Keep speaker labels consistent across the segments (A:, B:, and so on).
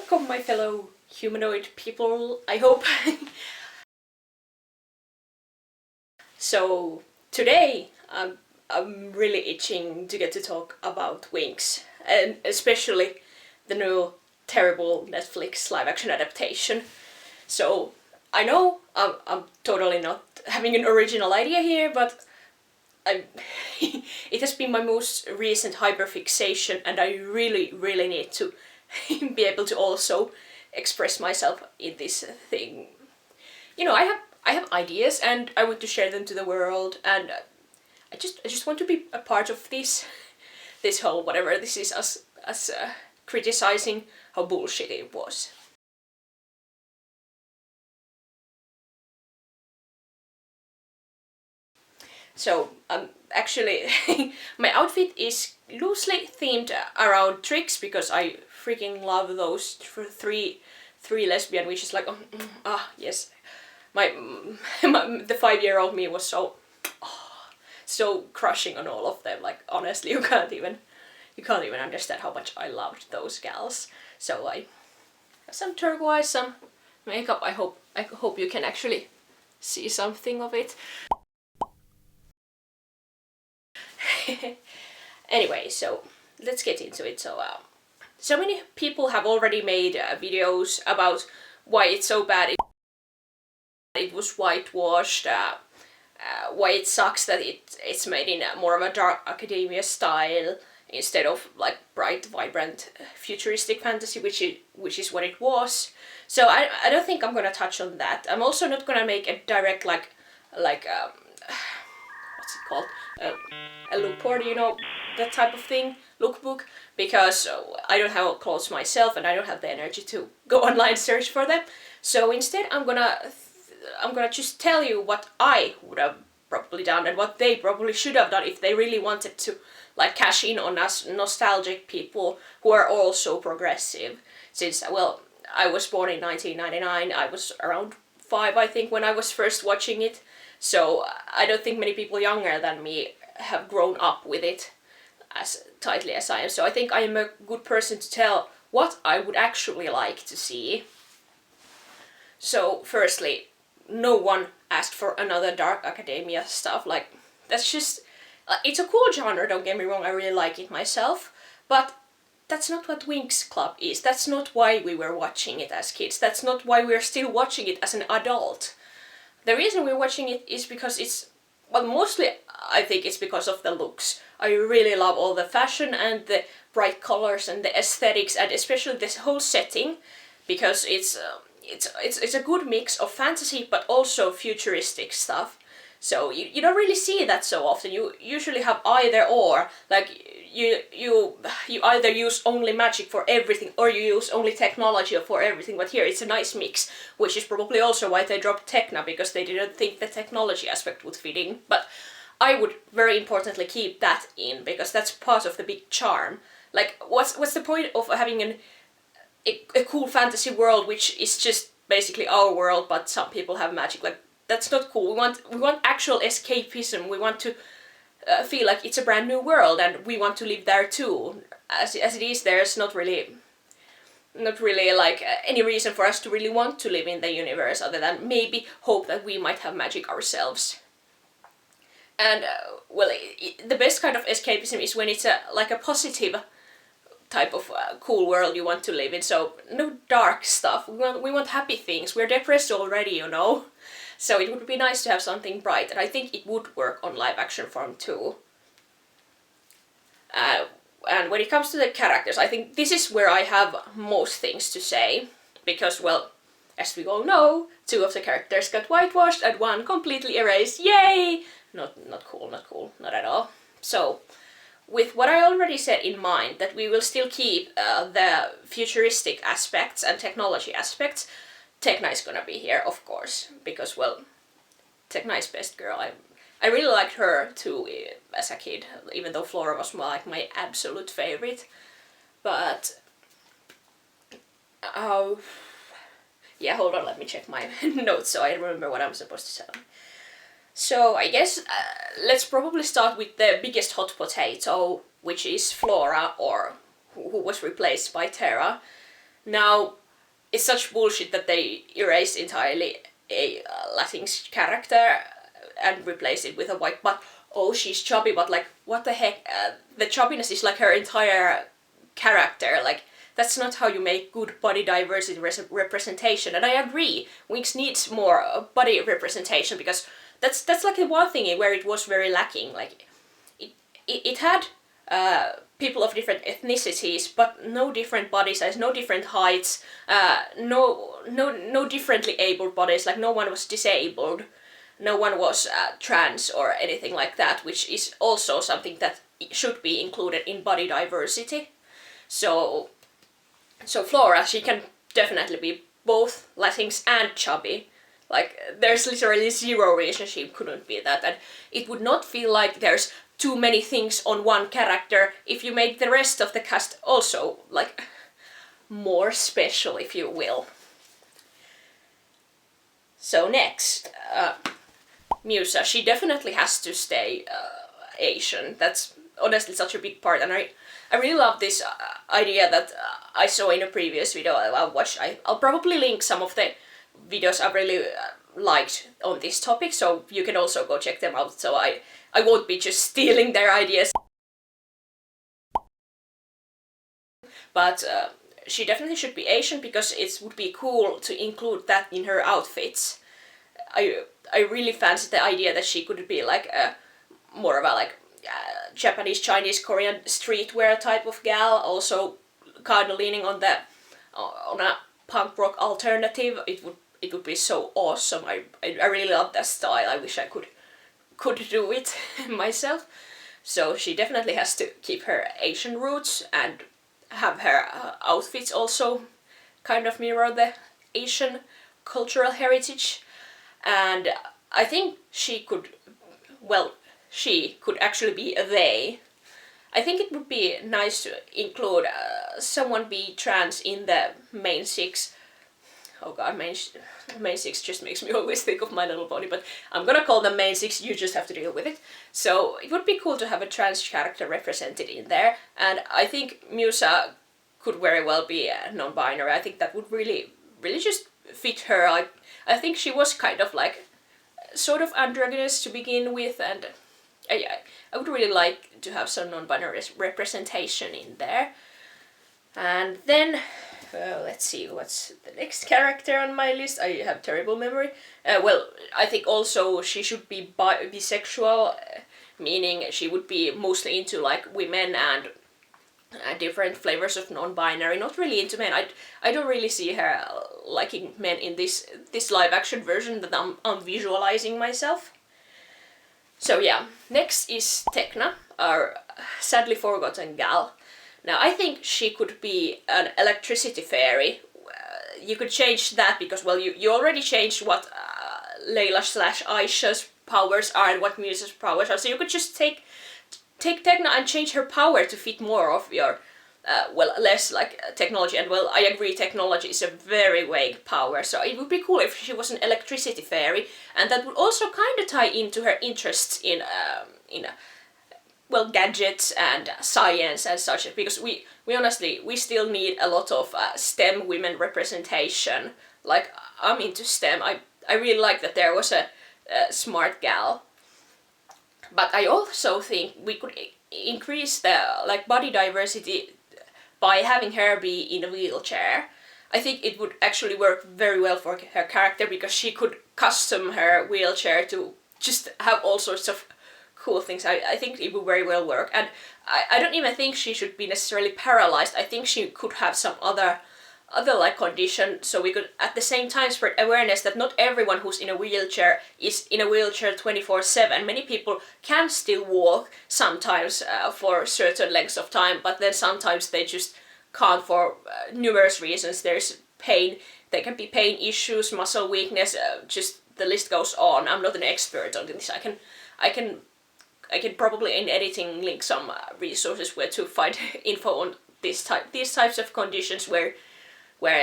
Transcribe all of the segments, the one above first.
A: Welcome my fellow humanoid people, I hope. So today I'm really itching to get to talk about Winx, and especially the new terrible Netflix live action adaptation. So I know I'm totally not having an original idea here, but it has been my most recent hyperfixation, and I really need to be able to also express myself in this thing. You know, I have ideas and I want to share them to the world, and I just want to be a part of this whole whatever this is, us criticizing how bullshit it was. So actually my outfit is loosely themed around tricks because I freaking love those three lesbian witches. Like yes, the 5-year-old me was so crushing on all of them. Like honestly, you can't even understand how much I loved those gals. So I have some turquoise, some makeup. I hope you can actually see something of it. Anyway, so let's get into it. So many people have already made videos about why it's so bad it was whitewashed, why it sucks that it's made in more of a dark academia style instead of like bright, vibrant, futuristic fantasy, which is what it was. So I don't think I'm gonna touch on that. I'm also not gonna make a direct what's it called, a lookboard, you know, that type of thing, lookbook, because I don't have clothes myself and I don't have the energy to go online search for them. So instead I'm gonna just tell you what I would have probably done and what they probably should have done if they really wanted to like cash in on us nostalgic people who are also progressive. Since, well, I was born in 1999, I was around 5 I think when I was first watching it, so I don't think many people younger than me have grown up with it as tightly as I am. So I think I am a good person to tell what I would actually like to see. So firstly, no one asked for another dark academia stuff. Like, that's just, it's a cool genre, don't get me wrong, I really like it myself, but that's not what Winx Club is. That's not why we were watching it as kids. That's not why we're still watching it as an adult. The reason we're watching it is because it's, well, mostly I think it's because of the looks. I really love all the fashion and the bright colors and the aesthetics, and especially this whole setting, because it's a good mix of fantasy but also futuristic stuff. So you don't really see that so often. You usually have either or, like you either use only magic for everything or you use only technology for everything, but here it's a nice mix, which is probably also why they dropped Techna, because they didn't think the technology aspect would fit in. But I would very importantly keep that in, because that's part of the big charm. Like, what's the point of having a cool fantasy world which is just basically our world, but some people have magic? Like, that's not cool. We want actual escapism. We want to feel like it's a brand new world, and we want to live there too. As it is, there's not really like any reason for us to really want to live in the universe, other than maybe hope that we might have magic ourselves. And well, the best kind of escapism is when it's like a positive type of cool world you want to live in. So no dark stuff. We want happy things. We're depressed already, you know. So it would be nice to have something bright, and I think it would work on live action form too. And when it comes to the characters, I think this is where I have most things to say, because, well, as we all know, 2 of the characters got whitewashed and 1 completely erased. Yay! Not cool, not at all. So, with what I already said in mind, that we will still keep the futuristic aspects and technology aspects, Tekna is gonna be here, of course, because, well, Tekna is best girl. I really liked her too as a kid, even though Flora was like my absolute favorite. But yeah, hold on, let me check my notes so I remember what I'm supposed to tell. So I guess let's probably start with the biggest hot potato, which is Flora, or who was replaced by Terra. Now, it's such bullshit that they erased entirely a Latinx character and replaced it with a white, but oh, she's chubby, but like, what the heck? The chubbiness is like her entire character, like, that's not how you make good body diversity representation, and I agree, Winx needs more body representation, because that's like the one thing where it was very lacking, like, it had people of different ethnicities, but no different body size, no different heights, no differently abled bodies, like no one was disabled, no one was trans or anything like that, which is also something that should be included in body diversity. So Flora, she can definitely be both Latinx and chubby. Like, there's literally zero reason she couldn't be that, and it would not feel like there's too many things on one character if you made the rest of the cast also, like, more special, if you will. So next, Musa, she definitely has to stay Asian. That's honestly such a big part, and I really love this idea that I saw in a previous video I watched. I'll probably link some of the videos I've really liked on this topic, so you can also go check them out, so I won't be just stealing their ideas. But she definitely should be Asian, because it would be cool to include that in her outfits. I really fancy the idea that she could be like more of a like Japanese, Chinese, Korean streetwear type of gal, also kind of leaning on a punk rock alternative. It would be so awesome. I really love that style. I wish I could do it myself. So she definitely has to keep her Asian roots and have her outfits also kind of mirror the Asian cultural heritage. And I think she could actually be a they. I think it would be nice to include someone be trans in the main six. Oh god, main six just makes me always think of My Little Pony, but I'm gonna call them main six, you just have to deal with it. So it would be cool to have a trans character represented in there, and I think Musa could very well be non-binary. I think that would really just fit her. I think she was kind of like sort of androgynous to begin with, and I would really like to have some non-binary representation in there. And then, let's see, what's the next character on my list? I have terrible memory. I think also she should be bisexual, meaning she would be mostly into like women and different flavors of non-binary, not really into men. I don't really see her liking men in this live action version that I'm visualizing myself. So yeah, next is Tekna, our sadly forgotten gal. Now I think she could be an electricity fairy. You could change that because, well, you already changed what Layla/Aisha's powers are and what Musa's powers are, so you could just take Tekna and change her power to fit more of your, less like technology. And well, I agree, technology is a very vague power, so it would be cool if she was an electricity fairy, and that would also kind of tie into her interests in gadgets and science and such, because we honestly, we still need a lot of STEM women representation. Like, I'm into STEM. I really like that there was a smart gal. But I also think we could increase the body diversity by having her be in a wheelchair. I think it would actually work very well for her character, because she could custom her wheelchair to just have all sorts of cool things. I think it would very well work, and I don't even think she should be necessarily paralyzed. I think she could have some other condition, so we could at the same time spread awareness that not everyone who's in a wheelchair is in a wheelchair 24/7. Many people can still walk sometimes for certain lengths of time, but then sometimes they just can't for numerous reasons. There's pain, there can be pain issues, muscle weakness, just the list goes on. I'm not an expert on this. I can probably in editing link some resources where to find info on these types of conditions where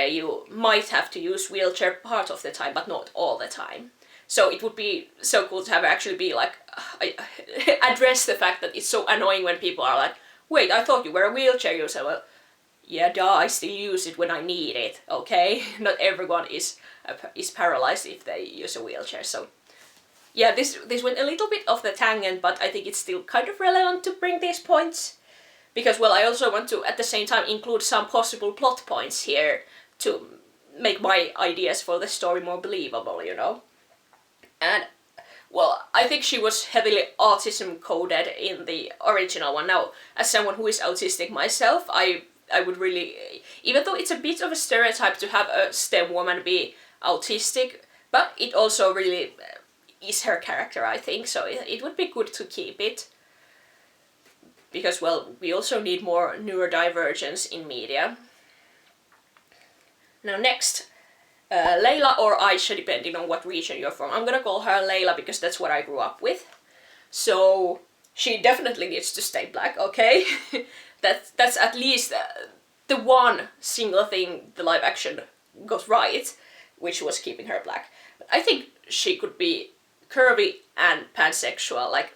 A: you might have to use wheelchair part of the time, but not all the time. So it would be so cool to have her actually be like, address the fact that it's so annoying when people are like, wait, I thought you were a wheelchair user. Well, yeah, duh, I still use it when I need it, okay? Not everyone is paralyzed if they use a wheelchair, so yeah, this went a little bit off the tangent, but I think it's still kind of relevant to bring these points. Because, well, I also want to, at the same time, include some possible plot points here to make my ideas for the story more believable, you know? And, well, I think she was heavily autism-coded in the original one. Now, as someone who is autistic myself, I would really... Even though it's a bit of a stereotype to have a STEM woman be autistic, but it also really is her character, I think, so it would be good to keep it. Because, well, we also need more neurodivergence in media. Now next, Layla or Aisha, depending on what region you're from. I'm gonna call her Layla because that's what I grew up with. So she definitely needs to stay black, okay? that's at least the one single thing the live action got right, which was keeping her black. But I think she could be curvy and pansexual. Like,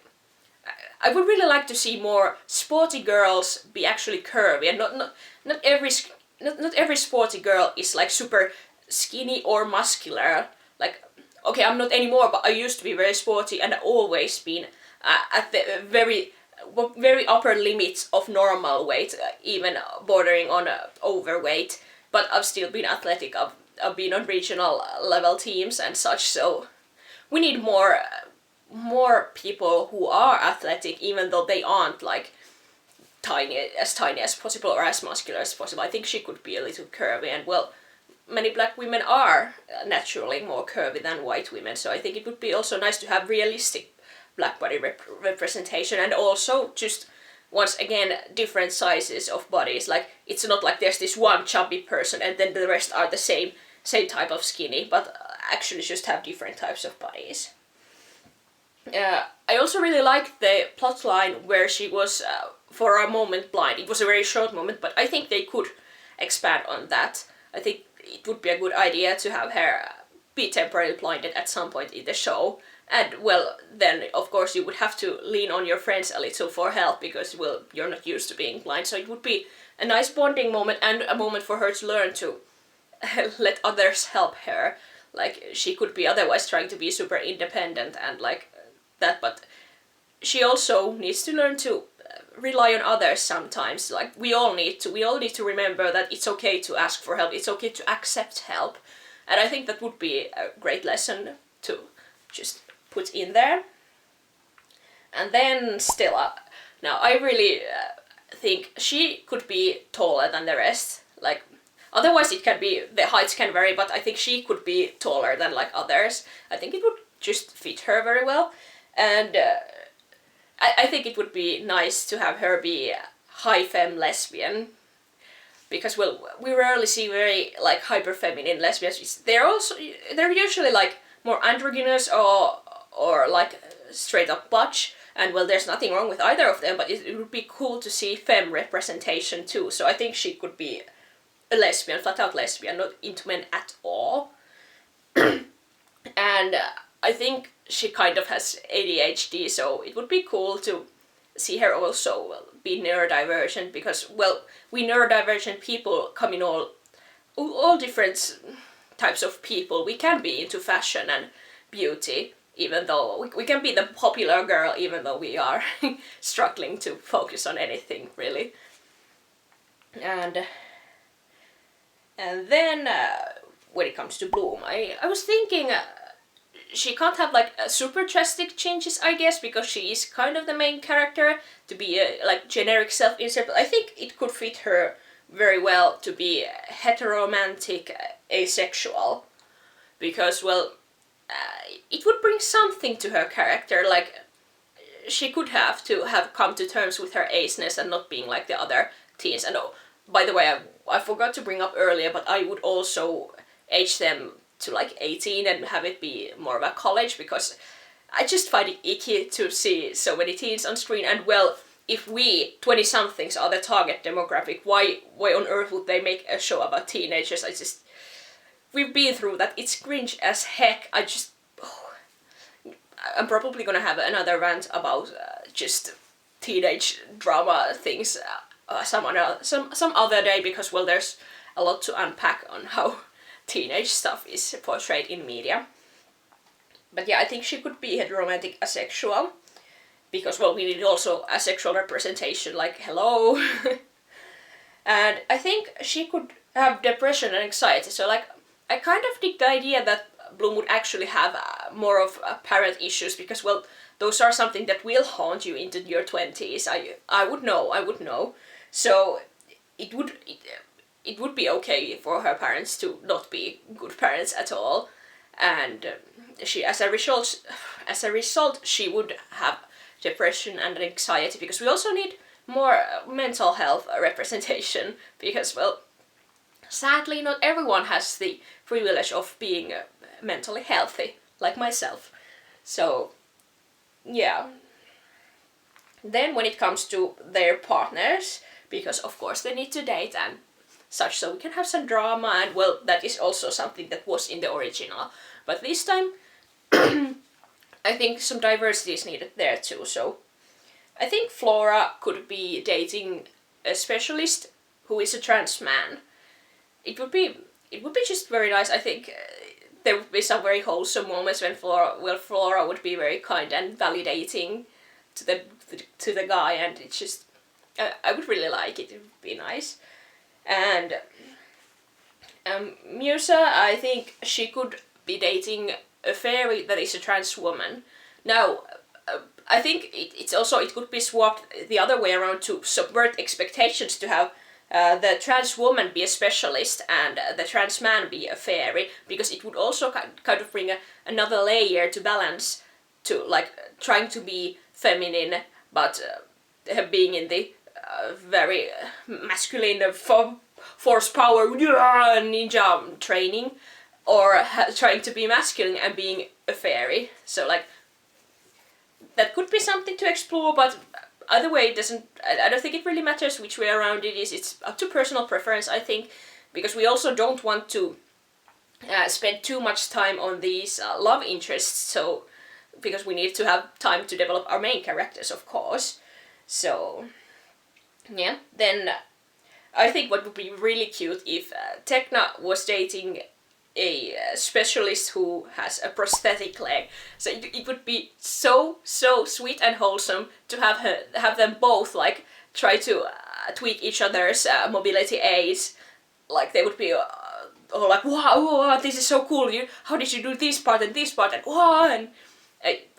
A: I would really like to see more sporty girls be actually curvy, and not every sporty girl is like super skinny or muscular. Like, okay, I'm not anymore, but I used to be very sporty and always been at the very upper limits of normal weight, even bordering on overweight. But I've still been athletic. I've been on regional level teams and such. So we need more people who are athletic, even though they aren't like tiny as possible or as muscular as possible. I think she could be a little curvy, and, well, many black women are naturally more curvy than white women, so I think it would be also nice to have realistic black body representation, and also just, once again, different sizes of bodies. Like, it's not like there's this one chubby person and then the rest are the same type of skinny, but actually just have different types of bodies. I also really liked the plotline where she was, for a moment, blind. It was a very short moment, but I think they could expand on that. I think it would be a good idea to have her be temporarily blinded at some point in the show. And, well, then, of course, you would have to lean on your friends a little for help because, well, you're not used to being blind. So it would be a nice bonding moment and a moment for her to learn to let others help her. Like, she could be otherwise trying to be super independent and, like, that, but she also needs to learn to rely on others sometimes. Like, we all need to remember that it's okay to ask for help, it's okay to accept help, and I think that would be a great lesson to just put in there. And then Stella. Now, I really think she could be taller than the rest. Like, otherwise it can be, the heights can vary, but I think she could be taller than like others. I think it would just fit her very well. And I think it would be nice to have her be a high femme lesbian, because, well, we rarely see very like hyper feminine lesbians. They're usually like more androgynous or like straight up butch, and, well, there's nothing wrong with either of them, but it would be cool to see femme representation too. So I think she could be a lesbian, flat out lesbian, not into men at all. And I think she kind of has ADHD, so it would be cool to see her also be neurodivergent, because, well, we neurodivergent people come in all different types of people. We can be into fashion and beauty, even though we can be the popular girl, even though we are struggling to focus on anything, really. And then when it comes to Bloom, I was thinking she can't have like super drastic changes, I guess, because she is kind of the main character, to be a like generic self-insert, but I think it could fit her very well to be heteromantic, asexual, because, well, it would bring something to her character. Like, she could have to have come to terms with her aceness and not being like the other teens. And, oh, by the way, I forgot to bring up earlier, but I would also age them to like 18 and have it be more of a college, because I just find it icky to see so many teens on screen. And, well, if we 20-somethings are the target demographic, why on earth would they make a show about teenagers? We've been through that. It's cringe as heck. I'm probably gonna have another rant about just teenage drama things some other day, because well, there's a lot to unpack on how teenage stuff is portrayed in media. But yeah, I think she could be heteromantic asexual, because well, we need also asexual representation, like hello. And I think she could have depression and anxiety, so like I kind of dig the idea that Bloom would actually have more of parent issues, because well, those are something that will haunt you into your 20s. I would know. So it would be okay for her parents to not be good parents at all, and she as a result she would have depression and anxiety, because we also need more mental health representation, because well, sadly not everyone has the privilege of being mentally healthy like myself. So yeah. Then when it comes to their partners, because of course they need to date and such, so we can have some drama, and well, that is also something that was in the original, but this time I think some diversity is needed there too. So I think Flora could be dating a specialist who is a trans man. It would be just very nice. I think there would be some very wholesome moments when Flora would be very kind and validating to the guy, and it's just I would really like it. It would be nice. And Musa, I think she could be dating a fairy that is a trans woman. Now, I think it could be swapped the other way around to subvert expectations, to have the trans woman be a specialist and the trans man be a fairy, because it would also kind of bring another layer to balance, to like trying to be feminine but being in the very masculine force power ninja training, or trying to be masculine and being a fairy. So like that could be something to explore, but either way, I don't think it really matters which way around it is. It's up to personal preference, I think, because we also don't want to spend too much time on these love interests, so because we need to have time to develop our main characters, of course. So yeah, then I think what would be really cute if Tekna was dating a specialist who has a prosthetic leg. So it would be so sweet and wholesome to have them both like try to tweak each other's mobility aids. Like they would be all like, wow, this is so cool. How did you do this part and wow, and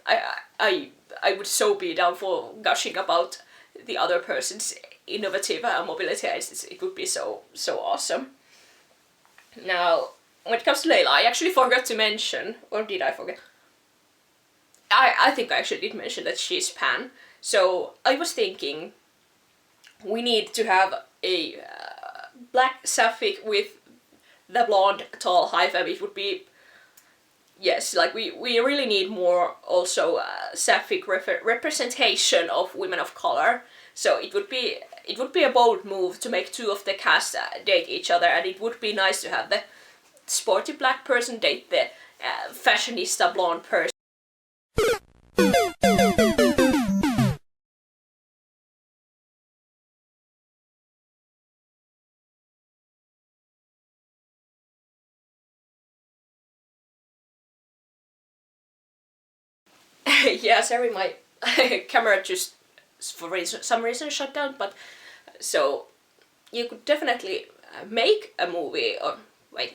A: I would so be down for gushing about the other person's innovative mobility aids. It would be so awesome. Now, when it comes to Layla, I actually forgot to mention, or did I forget? I think I actually did mention that she's pan. So I was thinking we need to have a black sapphic with the blonde tall high femme. It would be, yes, like we really need more also sapphic representation of women of color. So it would be a bold move to make two of the cast date each other, and it would be nice to have the sporty black person date the fashionista blonde person. Yeah, sorry, my camera just for some reason shut down, but so you could definitely make a movie or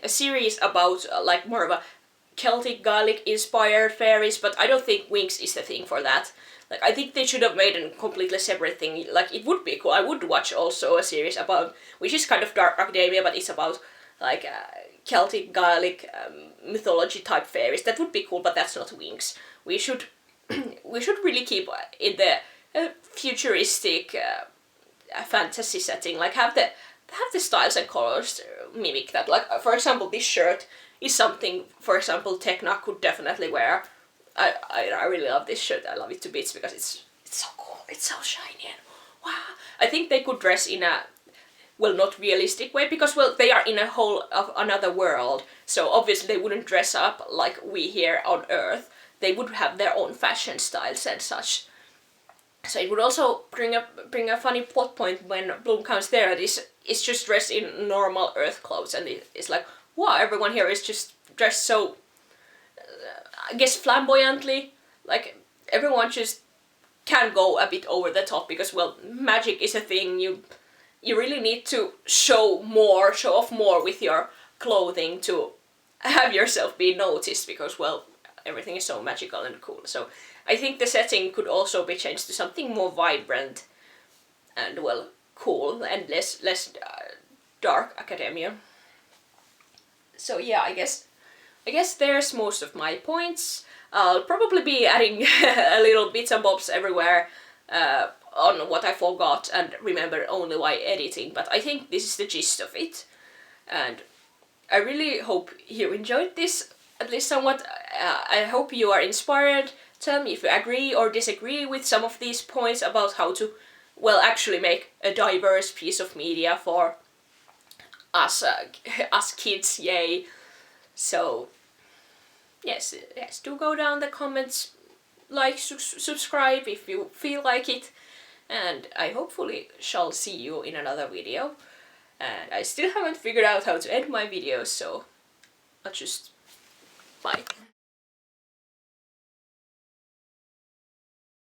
A: a series about like more of a Celtic Gaelic inspired fairies, but I don't think Winx is the thing for that. Like I think they should have made a completely separate thing. Like it would be cool. I would watch also a series about, which is kind of dark academia, but it's about like Celtic Gaelic mythology type fairies. That would be cool, but that's not Winx. We should really keep in the futuristic fantasy setting. Like have the styles and colors mimic that. Like for example, this shirt is something, for example, Tekna could definitely wear. I really love this shirt. I love it to bits because it's so cool. It's so shiny and wow. I think they could dress in a not realistic way, because they are in a whole of another world. So obviously they wouldn't dress up like we here on Earth. They would have their own fashion styles and such. So it would also bring a funny plot point when Bloom comes there and is just dressed in normal Earth clothes, and it's like, wow, everyone here is just dressed so, I guess, flamboyantly. Like, everyone just can go a bit over the top because, well, magic is a thing. You really need to show off more with your clothing to have yourself be noticed because, well, everything is so magical and cool. So I think the setting could also be changed to something more vibrant and, well, cool and less dark academia. So yeah, I guess there's most of my points. I'll probably be adding a little bits and bobs everywhere on what I forgot and remember only while editing, but I think this is the gist of it. And I really hope you enjoyed this, at least somewhat. I hope you are inspired. Tell me if you agree or disagree with some of these points about how to, well, actually make a diverse piece of media for us kids, yay. So, yes, do go down the comments, like, subscribe if you feel like it, and I hopefully shall see you in another video. And I still haven't figured out how to edit my videos, so I'll just bye.